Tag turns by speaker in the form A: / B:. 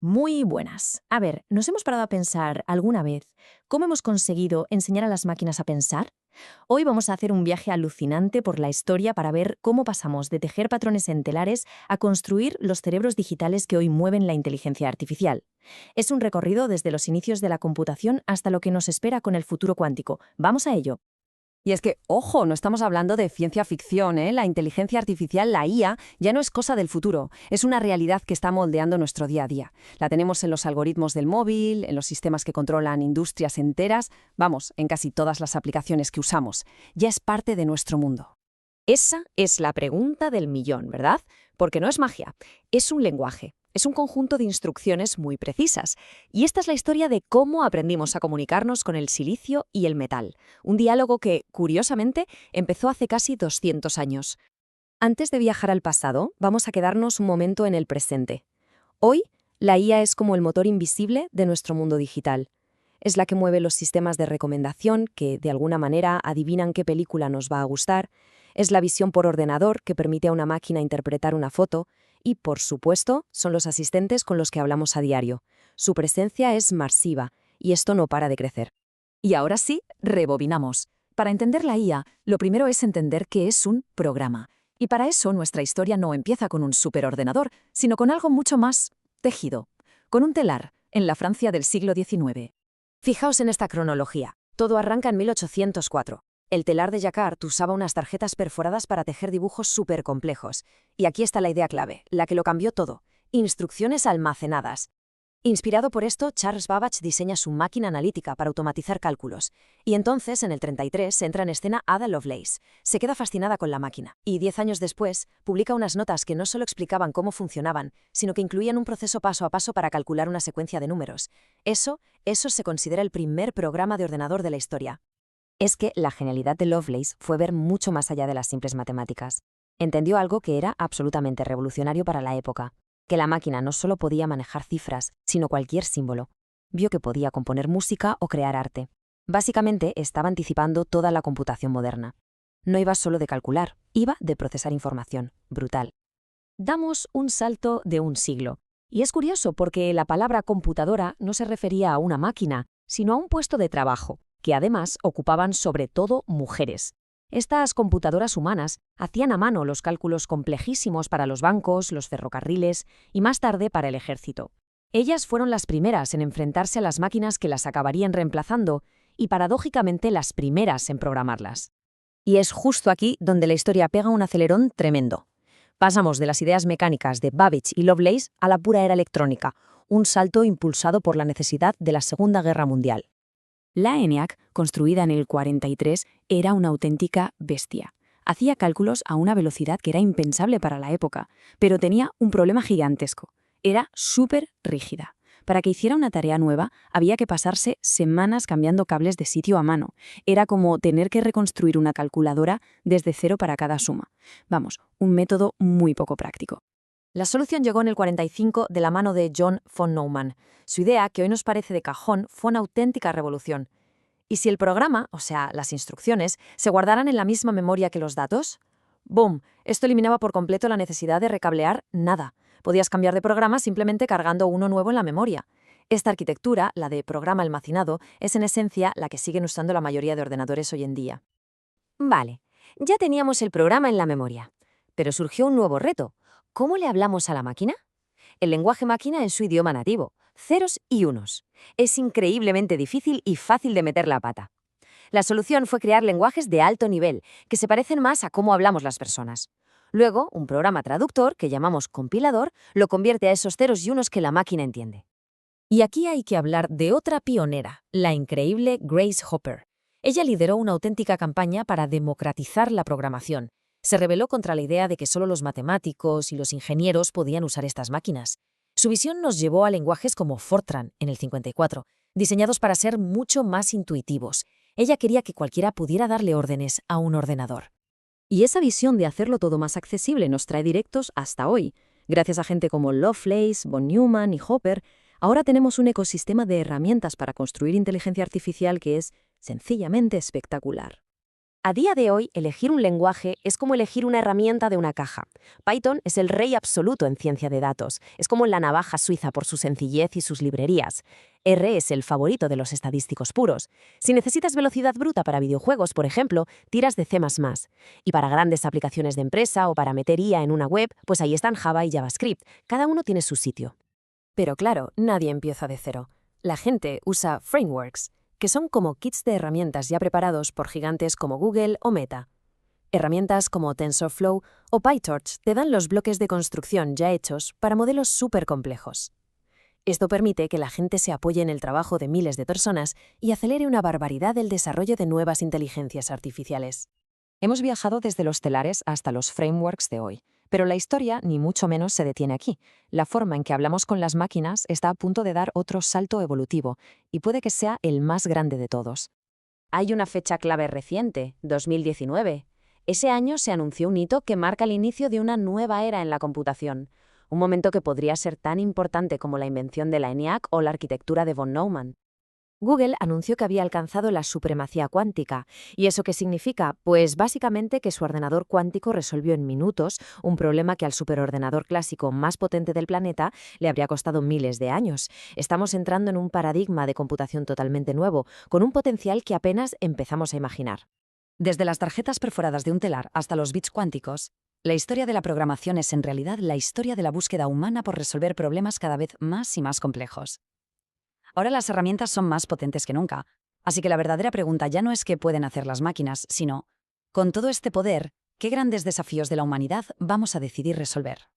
A: Muy buenas. A ver, ¿nos hemos parado a pensar alguna vez cómo hemos conseguido enseñar a las máquinas a pensar? Hoy vamos a hacer un viaje alucinante por la historia para ver cómo pasamos de tejer patrones en telares a construir los cerebros digitales que hoy mueven la inteligencia artificial. Es un recorrido desde los inicios de la computación hasta lo que nos espera con el futuro cuántico. Vamos a ello.
B: Y es que, ojo, no estamos hablando de ciencia ficción, ¿eh? La inteligencia artificial, la IA, ya no es cosa del futuro, es una realidad que está moldeando nuestro día a día. La tenemos en los algoritmos del móvil, en los sistemas que controlan industrias enteras, vamos, en casi todas las aplicaciones que usamos. Ya es parte de nuestro mundo.
A: Esa es la pregunta del millón, ¿verdad? Porque no es magia, es un lenguaje, es un conjunto de instrucciones muy precisas. Y esta es la historia de cómo aprendimos a comunicarnos con el silicio y el metal, un diálogo que, curiosamente, empezó hace casi 200 años. Antes de viajar al pasado, vamos a quedarnos un momento en el presente. Hoy, la IA es como el motor invisible de nuestro mundo digital. Es la que mueve los sistemas de recomendación que, de alguna manera, adivinan qué película nos va a gustar. Es la visión por ordenador que permite a una máquina interpretar una foto. Y, por supuesto, son los asistentes con los que hablamos a diario. Su presencia es masiva, y esto no para de crecer.
C: Y ahora sí, rebobinamos. Para entender la IA, lo primero es entender qué es un programa. Y para eso nuestra historia no empieza con un superordenador, sino con algo mucho más tejido, con un telar, en la Francia del siglo XIX.
A: Fijaos en esta cronología. Todo arranca en 1804. El telar de Jacquard usaba unas tarjetas perforadas para tejer dibujos súper complejos. Y aquí está la idea clave, la que lo cambió todo. Instrucciones almacenadas. Inspirado por esto, Charles Babbage diseña su máquina analítica para automatizar cálculos. Y entonces, en el 33, entra en escena Ada Lovelace. Se queda fascinada con la máquina. Y 10 años después, publica unas notas que no solo explicaban cómo funcionaban, sino que incluían un proceso paso a paso para calcular una secuencia de números. Eso se considera el primer programa de ordenador de la historia. Es que la genialidad de Lovelace fue ver mucho más allá de las simples matemáticas. Entendió algo que era absolutamente revolucionario para la época, que la máquina no solo podía manejar cifras, sino cualquier símbolo. Vio que podía componer música o crear arte. Básicamente estaba anticipando toda la computación moderna. No iba solo de calcular, iba de procesar información. Brutal. Damos un salto de un siglo. Y es curioso porque la palabra computadora no se refería a una máquina, sino a un puesto de trabajo, que además ocupaban sobre todo mujeres. Estas computadoras humanas hacían a mano los cálculos complejísimos para los bancos, los ferrocarriles y más tarde para el ejército. Ellas fueron las primeras en enfrentarse a las máquinas que las acabarían reemplazando y paradójicamente las primeras en programarlas. Y es justo aquí donde la historia pega un acelerón tremendo. Pasamos de las ideas mecánicas de Babbage y Lovelace a la pura era electrónica, un salto impulsado por la necesidad de la Segunda Guerra Mundial.
C: La ENIAC, construida en el 43, era una auténtica bestia. Hacía cálculos a una velocidad que era impensable para la época, pero tenía un problema gigantesco. Era súper rígida. Para que hiciera una tarea nueva, había que pasarse semanas cambiando cables de sitio a mano. Era como tener que reconstruir una calculadora desde cero para cada suma. Vamos, un método muy poco práctico.
A: La solución llegó en el 45 de la mano de John von Neumann. Su idea, que hoy nos parece de cajón, fue una auténtica revolución. ¿Y si el programa, o sea, las instrucciones, se guardaran en la misma memoria que los datos? ¡Boom! Esto eliminaba por completo la necesidad de recablear nada. Podías cambiar de programa simplemente cargando uno nuevo en la memoria. Esta arquitectura, la de programa almacenado, es en esencia la que siguen usando la mayoría de ordenadores hoy en día. Vale, ya teníamos el programa en la memoria. Pero surgió un nuevo reto. ¿Cómo le hablamos a la máquina? El lenguaje máquina es su idioma nativo, ceros y unos. Es increíblemente difícil y fácil de meter la pata. La solución fue crear lenguajes de alto nivel, que se parecen más a cómo hablamos las personas. Luego, un programa traductor, que llamamos compilador, lo convierte a esos ceros y unos que la máquina entiende. Y aquí hay que hablar de otra pionera, la increíble Grace Hopper. Ella lideró una auténtica campaña para democratizar la programación. Se rebeló contra la idea de que solo los matemáticos y los ingenieros podían usar estas máquinas. Su visión nos llevó a lenguajes como Fortran, en el 54, diseñados para ser mucho más intuitivos. Ella quería que cualquiera pudiera darle órdenes a un ordenador. Y esa visión de hacerlo todo más accesible nos trae directos hasta hoy. Gracias a gente como Lovelace, von Neumann y Hopper, ahora tenemos un ecosistema de herramientas para construir inteligencia artificial que es sencillamente espectacular. A día de hoy, elegir un lenguaje es como elegir una herramienta de una caja. Python es el rey absoluto en ciencia de datos. Es como la navaja suiza por su sencillez y sus librerías. R es el favorito de los estadísticos puros. Si necesitas velocidad bruta para videojuegos, por ejemplo, tiras de C++. Y para grandes aplicaciones de empresa o para meter IA en una web, pues ahí están Java y JavaScript. Cada uno tiene su sitio. Pero claro, nadie empieza de cero. La gente usa frameworks, que son como kits de herramientas ya preparados por gigantes como Google o Meta. Herramientas como TensorFlow o PyTorch te dan los bloques de construcción ya hechos para modelos súper complejos. Esto permite que la gente se apoye en el trabajo de miles de personas y acelere una barbaridad el desarrollo de nuevas inteligencias artificiales.
B: Hemos viajado desde los telares hasta los frameworks de hoy. Pero la historia ni mucho menos se detiene aquí. La forma en que hablamos con las máquinas está a punto de dar otro salto evolutivo, y puede que sea el más grande de todos.
A: Hay una fecha clave reciente, 2019. Ese año se anunció un hito que marca el inicio de una nueva era en la computación, un momento que podría ser tan importante como la invención de la ENIAC o la arquitectura de von Neumann. Google anunció que había alcanzado la supremacía cuántica. ¿Y eso qué significa? Pues básicamente que su ordenador cuántico resolvió en minutos un problema que al superordenador clásico más potente del planeta le habría costado miles de años. Estamos entrando en un paradigma de computación totalmente nuevo, con un potencial que apenas empezamos a imaginar.
B: Desde las tarjetas perforadas de un telar hasta los bits cuánticos, la historia de la programación es en realidad la historia de la búsqueda humana por resolver problemas cada vez más y más complejos. Ahora las herramientas son más potentes que nunca, así que la verdadera pregunta ya no es qué pueden hacer las máquinas, sino, con todo este poder, ¿qué grandes desafíos de la humanidad vamos a decidir resolver?